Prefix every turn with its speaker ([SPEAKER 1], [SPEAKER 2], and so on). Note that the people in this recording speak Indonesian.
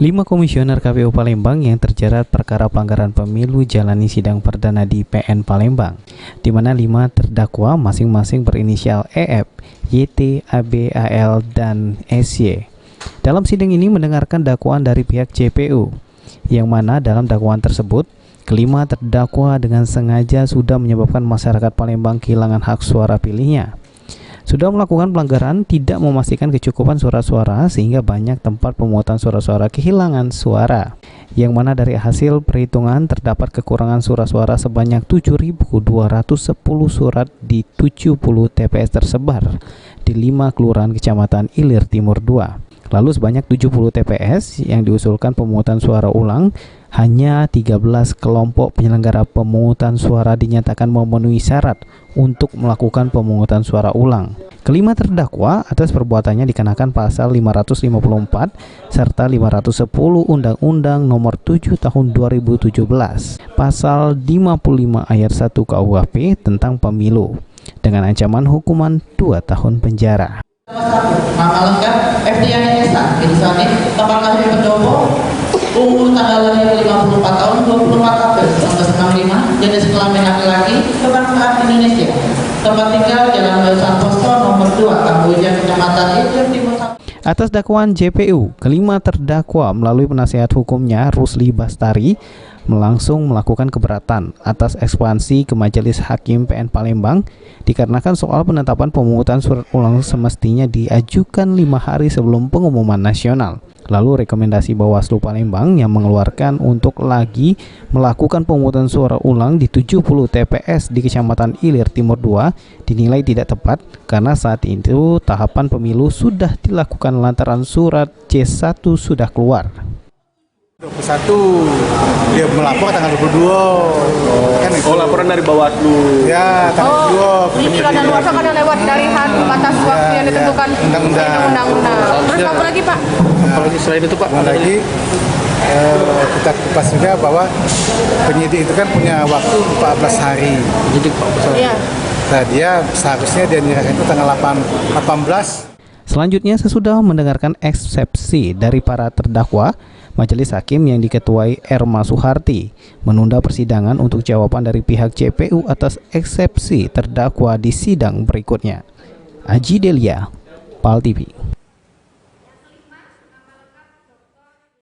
[SPEAKER 1] 5 komisioner KPU Palembang yang terjerat perkara pelanggaran pemilu jalani sidang perdana di PN Palembang, di mana 5 terdakwa masing-masing berinisial EF, YT, AB, AL, dan SY. Dalam sidang ini mendengarkan dakwaan dari pihak JPU, yang mana dalam dakwaan tersebut, kelima terdakwa dengan sengaja sudah menyebabkan masyarakat Palembang kehilangan hak suara pilihnya. Sudah melakukan pelanggaran tidak memastikan kecukupan suara-suara sehingga banyak tempat pemungutan suara-suara kehilangan suara, yang mana dari hasil perhitungan terdapat kekurangan suara-suara sebanyak 7.210 surat di 70 TPS tersebar di 5 kelurahan Kecamatan Ilir Timur 2. Lalu sebanyak 70 TPS yang diusulkan pemungutan suara ulang, hanya 13 kelompok penyelenggara pemungutan suara dinyatakan memenuhi syarat untuk melakukan pemungutan suara ulang. Kelima terdakwa atas perbuatannya dikenakan pasal 554 serta 510 Undang-Undang Nomor 7 Tahun 2017, pasal 55 ayat 1 KUHP tentang pemilu dengan ancaman hukuman 2 tahun penjara.
[SPEAKER 2] Nama lengkap Efdiana Esa, Insani, tempat lahir Pendopo, umur tanggal lahir 54 tahun 24 April 1965, jenis kelamin laki-laki, kebangsaan Indonesia, tempat tinggal Jalan Bayu Santoso nomor 2, Kamboja, Kecamatan Ilir Timur 1.
[SPEAKER 1] Atas dakwaan JPU, kelima terdakwa melalui penasihat hukumnya Rusli Bastari langsung melakukan keberatan atas ekspansi ke Majelis Hakim PN Palembang dikarenakan soal penetapan pemungutan surat ulang semestinya diajukan 5 hari sebelum pengumuman nasional. Lalu rekomendasi Bawaslu Palembang yang mengeluarkan untuk lagi melakukan pemungutan suara ulang di 70 TPS di Kecamatan Ilir Timur 2 dinilai tidak tepat karena saat itu tahapan pemilu sudah dilakukan lantaran surat C1 sudah keluar.
[SPEAKER 3] 21 dia melapor tanggal 22 kan itu.
[SPEAKER 4] Oh, laporan dari Bawaslu.
[SPEAKER 3] Ya, tanggal 22.
[SPEAKER 5] Ini sudah daluarsa karena lewat dari batas waktu yang ditentukan undang-undang. Terus apa lagi, Pak?
[SPEAKER 4] Apalagi selain itu, Pak?
[SPEAKER 3] Lagi kita kupas juga bahwa penyidik itu kan punya waktu 14 hari.
[SPEAKER 4] Penyidik, Pak.
[SPEAKER 5] Iya.
[SPEAKER 3] Nah, dia seharusnya dia menyerahkan itu tanggal 18.
[SPEAKER 1] Selanjutnya, sesudah mendengarkan eksepsi dari para terdakwa, Majelis Hakim yang diketuai Erma Suharti menunda persidangan untuk jawaban dari pihak JPU atas eksepsi terdakwa di sidang berikutnya. Aji Delia, PAL TV.